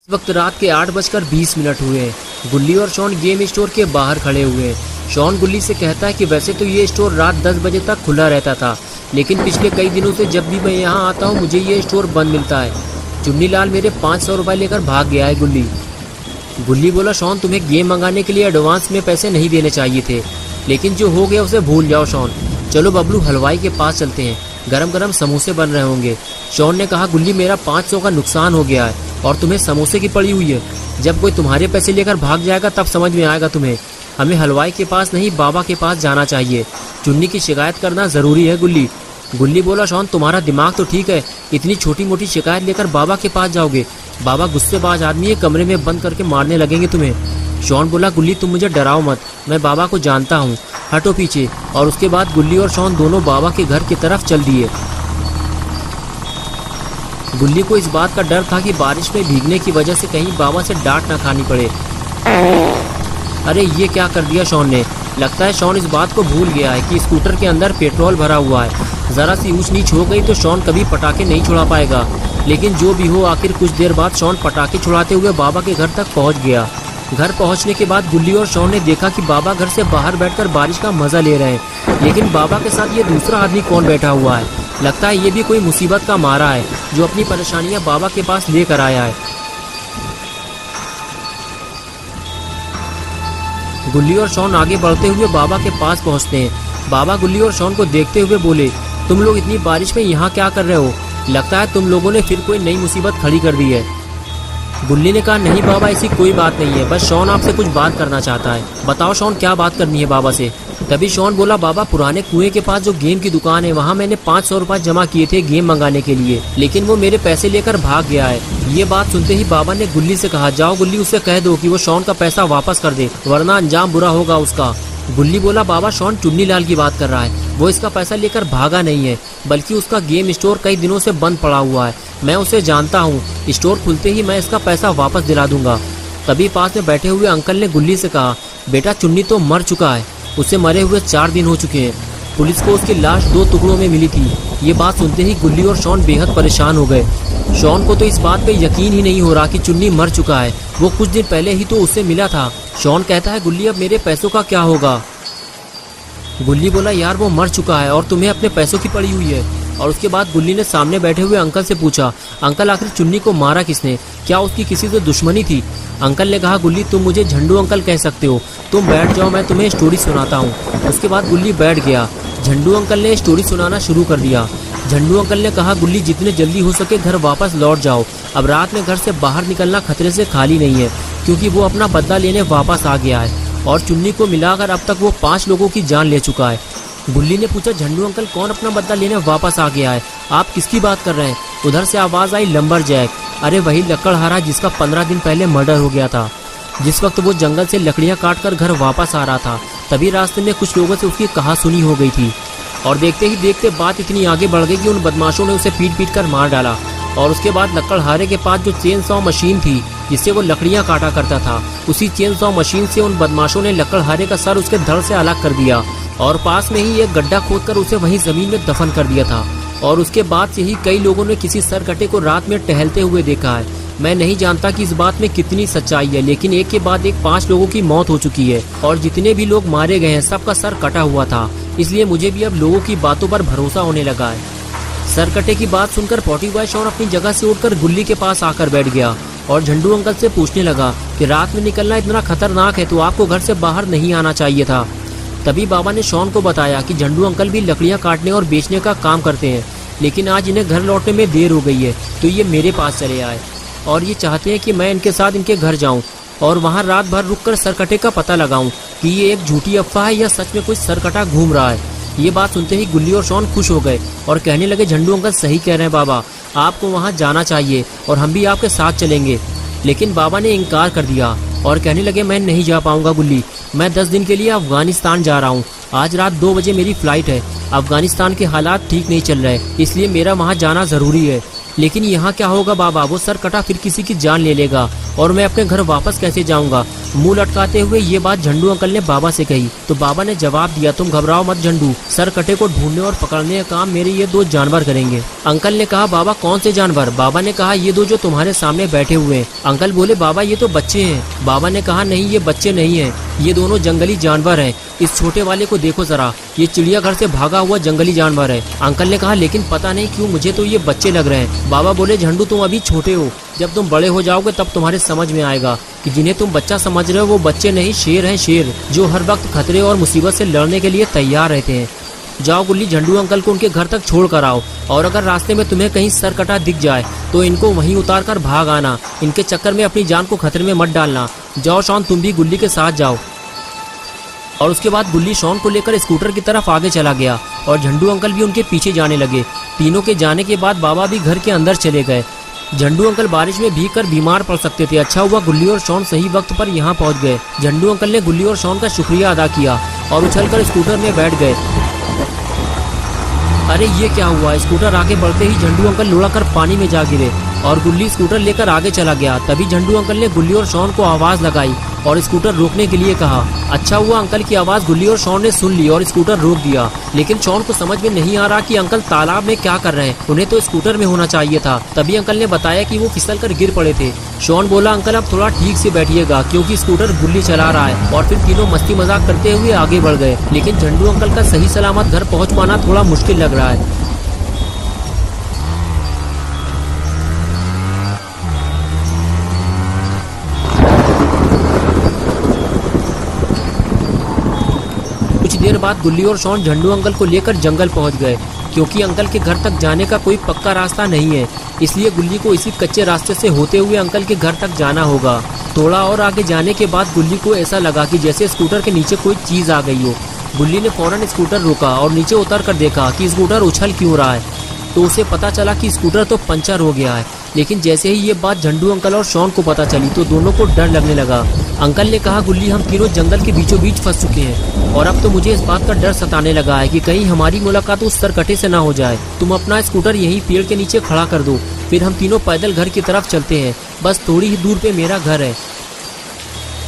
वक्त रात के 8:20 हुए हैं। गुल्ली और शॉन गेम स्टोर के बाहर खड़े हुए हैं। शॉन गुल्ली से कहता है कि वैसे तो ये स्टोर रात 10 बजे तक खुला रहता था, लेकिन पिछले कई दिनों से जब भी मैं यहाँ आता हूँ मुझे ये स्टोर बंद मिलता है। चुन्नी लाल मेरे 500 रुपये लेकर भाग गया है। गुल्ली बोला, शॉन तुम्हें गेम मंगाने के लिए एडवांस में पैसे नहीं देने चाहिए थे, लेकिन जो हो गया उसे भूल जाओ शॉन। चलो बबलू हलवाई के पास चलते हैं, गरम गरम समोसे बन रहे होंगे। शॉन ने कहा, गुल्ली मेरा 500 का नुकसान हो गया है और तुम्हें समोसे की पड़ी हुई है। जब कोई तुम्हारे पैसे लेकर भाग जाएगा तब समझ में आएगा तुम्हें। हमें हलवाई के पास नहीं बाबा के पास जाना चाहिए। चुन्नी की शिकायत करना ज़रूरी है गुल्ली बोला, शॉन तुम्हारा दिमाग तो ठीक है, इतनी छोटी मोटी शिकायत लेकर बाबा के पास जाओगे? बाबा गुस्सेबाज आदमी है, कमरे में बंद करके मारने लगेंगे तुम्हें। शॉन बोला, गुल्ली तुम मुझे डराओ मत, मैं बाबा को जानता हूँ, हटो पीछे। और उसके बाद गुल्ली और शॉन दोनों बाबा के घर की तरफ चल दिए। गुल्ली को इस बात का डर था कि बारिश में भीगने की वजह से कहीं बाबा से डांट ना खानी पड़े। अरे ये क्या कर दिया शॉन ने। लगता है शॉन इस बात को भूल गया है कि स्कूटर के अंदर पेट्रोल भरा हुआ है। ज़रा सी ऊंच नीच हो गई तो शॉन कभी पटाखे नहीं छुड़ा पाएगा। लेकिन जो भी हो, आखिर कुछ देर बाद शॉन पटाखे छुड़ाते हुए बाबा के घर तक पहुंच गया। घर पहुंचने के बाद गुल्ली और शॉन ने देखा कि बाबा घर से बाहर बैठकर बारिश का मजा ले रहे हैं, लेकिन बाबा के साथ ये दूसरा आदमी कौन बैठा हुआ है। लगता है ये भी कोई मुसीबत का मारा है जो अपनी परेशानियां बाबा के पास लेकर आया है। गुल्ली और शॉन आगे बढ़ते हुए बाबा के पास पहुंचते हैं। बाबा गुल्ली और शॉन को देखते हुए बोले, तुम लोग इतनी बारिश में यहाँ क्या कर रहे हो? लगता है तुम लोगों ने फिर कोई नई मुसीबत खड़ी कर दी है। गुल्ली ने कहा, नहीं बाबा ऐसी कोई बात नहीं है, बस शॉन आपसे कुछ बात करना चाहता है। बताओ शॉन क्या बात करनी है बाबा से। तभी शॉन बोला, बाबा पुराने कुएं के पास जो गेम की दुकान है वहाँ मैंने 500 रुपये जमा किए थे गेम मंगाने के लिए, लेकिन वो मेरे पैसे लेकर भाग गया है। ये बात सुनते ही बाबा ने गुल्ली से कहा, जाओ गुल्ली उससे कह दो कि वो शॉन का पैसा वापस कर दे, वरना अंजाम बुरा होगा उसका। गुल्ली बोला, बाबा शॉन चुन्नी लाल की बात कर रहा है, वो इसका पैसा लेकर भागा नहीं है, बल्कि उसका गेम स्टोर कई दिनों से बंद पड़ा हुआ है। मैं उसे जानता हूँ, स्टोर खुलते ही मैं इसका पैसा वापस दिला दूंगा। तभी पास में बैठे हुए अंकल ने गुल्ली से कहा, बेटा चुन्नी तो मर चुका है, उसे मरे हुए 4 दिन हो चुके हैं। पुलिस को उसकी लाश 2 टुकड़ों में मिली थी। ये बात सुनते ही गुल्ली और शॉन बेहद परेशान हो गए। शॉन को तो इस बात पे यकीन ही नहीं हो रहा कि चुन्नी मर चुका है, वो कुछ दिन पहले ही तो उससे मिला था। शॉन कहता है, गुल्ली अब मेरे पैसों का क्या होगा? गुल्ली बोला, यार वो मर चुका है और तुम्हें अपने पैसों की पड़ी हुई है। और उसके बाद गुल्ली ने सामने बैठे हुए अंकल से पूछा, अंकल आखिर चुन्नी को मारा किसने? क्या उसकी किसी से दुश्मनी थी? अंकल ने कहा, गुल्ली तुम मुझे झंडू अंकल कह सकते हो, तुम बैठ जाओ मैं तुम्हें स्टोरी सुनाता हूँ। उसके बाद गुल्ली बैठ गया। झंडू अंकल ने स्टोरी सुनाना शुरू कर दिया। झंडू अंकल ने कहा, गुल्ली जितने जल्दी हो सके घर वापस लौट जाओ, अब रात में घर से बाहर निकलना खतरे से खाली नहीं है, क्योंकि वो अपना बदला लेने वापस आ गया है और चुन्नी को मिलाकर अब तक वो 5 लोगों की जान ले चुका है। गुल्ली ने पूछा, झंडू अंकल कौन अपना बदला लेने वापस आ गया है? आप किसकी बात कर रहे हैं? उधर से आवाज़ आई, लंबरजैक। अरे वही लकड़हारा जिसका 15 दिन पहले मर्डर हो गया था। जिस वक्त वो जंगल से लकड़ियां काटकर घर वापस आ रहा था, तभी रास्ते में कुछ लोगों से उसकी कहासुनी हो गई थी और देखते ही देखते बात इतनी आगे बढ़ गई कि उन बदमाशों ने उसे पीट कर मार डाला। और उसके बाद लकड़हारे के पास जो चेन सॉ मशीन थी जिससे वो लकड़ियां काटा करता था, उसी चेन सॉ मशीन से उन बदमाशों ने लकड़हारे का सर उसके धड़ से अलग कर दिया और पास में ही एक गड्ढा खोदकर उसे वहीं जमीन में दफन कर दिया था। और उसके बाद से ही कई लोगों ने किसी सरकटे को रात में टहलते हुए देखा है। मैं नहीं जानता कि इस बात में कितनी सच्चाई है, लेकिन एक के बाद एक 5 लोगों की मौत हो चुकी है और जितने भी लोग मारे गए हैं सबका सर कटा हुआ था। इसलिए मुझे भी अब लोगों की बातों पर भरोसा होने लगा है। सरकटे की बात सुनकर पॉटी बॉय शॉन अपनी जगह से उठकर गुल्ली के पास आकर बैठ गया और झंडू अंकल से पूछने लगा कि रात में निकलना इतना खतरनाक है तो आपको घर से बाहर नहीं आना चाहिए था। तभी बाबा ने शॉन को बताया कि झंडू अंकल भी लकड़ियां काटने और बेचने का काम करते हैं, लेकिन आज इन्हें घर लौटने में देर हो गई है तो ये मेरे पास चले आए और ये चाहते हैं कि मैं इनके साथ इनके घर जाऊं और वहां रात भर रुककर सरकटे का पता लगाऊं कि ये एक झूठी अफवाह है या सच में कोई सरकटा घूम रहा है। ये बात सुनते ही गुल्ली और शॉन खुश हो गए और कहने लगे, झंडू अंकल सही कह रहे हैं बाबा, आपको वहाँ जाना चाहिए और हम भी आपके साथ चलेंगे। लेकिन बाबा ने इनकार कर दिया और कहने लगे, मैं नहीं जा पाऊंगा गुल्ली, मैं 10 दिन के लिए अफगानिस्तान जा रहा हूँ। आज रात 2 बजे मेरी फ्लाइट है। अफगानिस्तान के हालात ठीक नहीं चल रहे, इसलिए मेरा वहाँ जाना ज़रूरी है। लेकिन यहाँ क्या होगा बाबा, वो सर कटा फिर किसी की जान ले लेगा और मैं अपने घर वापस कैसे जाऊंगा। मुंह लटकाते हुए ये बात झंडू अंकल ने बाबा से कही तो बाबा ने जवाब दिया, तुम घबराओ मत झंडू, सर कटे को ढूंढने और पकड़ने का काम मेरे ये 2 जानवर करेंगे। अंकल ने कहा, बाबा कौन से जानवर? बाबा ने कहा, ये 2 जो तुम्हारे सामने बैठे हुए हैं। अंकल बोले, बाबा ये तो बच्चे हैं। बाबा ने कहा, नहीं ये बच्चे नहीं है, ये दोनों जंगली जानवर हैं। इस छोटे वाले को देखो जरा, ये चिड़ियाघर से भागा हुआ जंगली जानवर है। अंकल ने कहा, लेकिन पता नहीं क्यों मुझे तो ये बच्चे लग रहे हैं। बाबा बोले, झंडू तुम अभी छोटे हो, जब तुम बड़े हो जाओगे तब तुम्हारे समझ में आएगा कि जिन्हें तुम बच्चा समझ रहे हो वो बच्चे नहीं, शेर हैं, शेर जो हर वक्त खतरे और मुसीबत से लड़ने के लिए तैयार रहते हैं। जाओ गुल्ली, झंडू अंकल को उनके घर तक छोड़ कर आओ और अगर रास्ते में तुम्हें कहीं सर कटा दिख जाए तो इनको वहीं उतार कर भाग आना। इनके चक्कर में अपनी जान को खतरे में मत डालना। जाओ शॉन, तुम भी गुल्ली के साथ जाओ। और उसके बाद गुल्ली शॉन को लेकर स्कूटर की तरफ आगे चला गया और झंडू अंकल भी उनके पीछे जाने लगे। तीनों के जाने के बाद बाबा भी घर के अंदर चले गए। झंडू अंकल बारिश में भीग कर बीमार पड़ सकते थे। अच्छा हुआ गुल्ली और शॉन सही वक्त पर यहाँ पहुँच गए। झंडू अंकल ने गुल्ली और शॉन का शुक्रिया अदा किया और उछलकर स्कूटर में बैठ गए। अरे ये क्या हुआ? स्कूटर आगे बढ़ते ही झंडू अंकल लुढ़क कर पानी में जा गिरे और गुल्ली स्कूटर लेकर आगे चला गया। तभी झंडू अंकल ने गुल्ली और शॉन को आवाज लगाई और स्कूटर रोकने के लिए कहा। अच्छा हुआ अंकल की आवाज गुल्ली और शॉन ने सुन ली और स्कूटर रोक दिया। लेकिन शॉन को समझ में नहीं आ रहा कि अंकल तालाब में क्या कर रहे हैं, उन्हें तो स्कूटर में होना चाहिए था। तभी अंकल ने बताया कि वो फिसल कर गिर पड़े थे। शॉन बोला, अंकल अब थोड़ा ठीक से बैठिएगा क्योंकि स्कूटर गुल्ली चला रहा है। और फिर तीनों मस्ती मजाक करते हुए आगे बढ़ गए। लेकिन झंडू अंकल का सही सलामत घर पहुँच पाना थोड़ा मुश्किल लग रहा है। कुछ देर बाद गुल्ली और शॉन झंडू अंकल को लेकर जंगल पहुंच गए। क्योंकि अंकल के घर तक जाने का कोई पक्का रास्ता नहीं है, इसलिए गुल्ली को इसी कच्चे रास्ते से होते हुए अंकल के घर तक जाना होगा। थोड़ा और आगे जाने के बाद गुल्ली को ऐसा लगा कि जैसे स्कूटर के नीचे कोई चीज आ गई हो। गुल्ली ने फौरन स्कूटर रोका और नीचे उतर कर देखा कि स्कूटर उछल क्यों रहा है। तो उसे पता चला कि स्कूटर तो पंचर हो गया है। लेकिन जैसे ही ये बात झंडू अंकल और शॉन को पता चली तो दोनों को डर लगने लगा। अंकल ने कहा, गुल्ली हम तीनों जंगल के बीचों बीच फंस चुके हैं और अब तो मुझे इस बात का डर सताने लगा है कि कहीं हमारी मुलाकात उस सरकटे से ना हो जाए। तुम अपना स्कूटर यहीं पेड़ के नीचे खड़ा कर दो, फिर हम तीनों पैदल घर की तरफ चलते हैं। बस थोड़ी ही दूर पे मेरा घर है।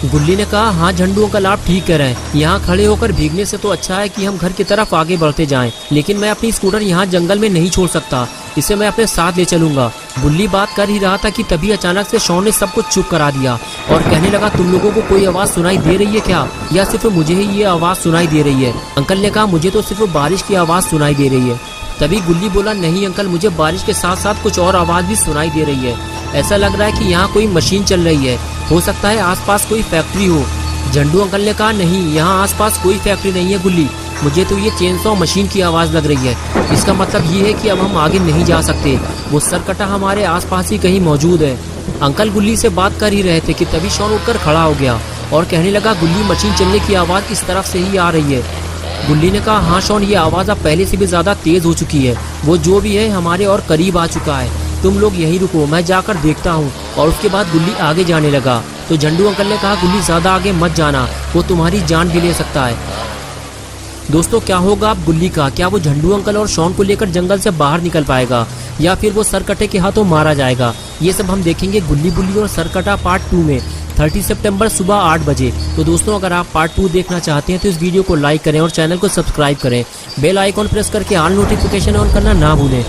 गुल्ली ने कहा, हाँ झंडू अंकल आप ठीक कह रहे हैं, यहाँ खड़े होकर भीगने से तो अच्छा है कि हम घर की तरफ आगे बढ़ते जाएं। लेकिन मैं अपनी स्कूटर यहाँ जंगल में नहीं छोड़ सकता, इसे मैं अपने साथ ले चलूंगा। गुल्ली बात कर ही रहा था कि तभी अचानक से शॉन ने सब कुछ चुप करा दिया और कहने लगा, तुम लोगों को कोई आवाज सुनाई दे रही है क्या, या सिर्फ मुझे ही ये आवाज सुनाई दे रही है? अंकल ने कहा, मुझे तो सिर्फ बारिश की आवाज सुनाई दे रही है। तभी गुल्ली बोला, नहीं अंकल, मुझे बारिश के साथ साथ कुछ और आवाज भी सुनाई दे रही है। ऐसा लग रहा है कि यहाँ कोई मशीन चल रही है, हो सकता है आसपास कोई फैक्ट्री हो। झंडू अंकल ने कहा, नहीं यहाँ आसपास कोई फैक्ट्री नहीं है गुल्ली, मुझे तो ये चेनसॉ मशीन की आवाज लग रही है। इसका मतलब ये है कि अब हम आगे नहीं जा सकते, वो सरकटा हमारे आसपास ही कहीं मौजूद है। अंकल गुल्ली से बात कर ही रहे थे कि तभी शॉन उठकर खड़ा हो गया और कहने लगा, गुल्ली मशीन चलने की आवाज इस तरफ से ही आ रही है। गुल्ली ने कहा, हाँ शॉन, ये आवाज अब पहले से भी ज्यादा तेज हो चुकी है, वो जो भी है हमारे और करीब आ चुका है। तुम लोग यहीं रुको, मैं जाकर देखता हूँ। और उसके बाद गुल्ली आगे जाने लगा तो झंडू अंकल ने कहा, गुल्ली ज्यादा आगे मत जाना, वो तुम्हारी जान भी ले सकता है। दोस्तों क्या होगा अब गुल्ली का? क्या वो झंडू अंकल और शॉन को लेकर जंगल से बाहर निकल पाएगा या फिर वो सरकटे के हाथों मारा जाएगा? ये सब हम देखेंगे गुल्ली बुल्ली और सरकटा पार्ट 2 में 30 सितंबर सुबह 8 बजे। तो दोस्तों अगर आप पार्ट 2 देखना चाहते हैं तो इस वीडियो को लाइक करें और चैनल को सब्सक्राइब करें। बेल आइकॉन प्रेस करके ऑल नोटिफिकेशन ऑन करना ना भूलें।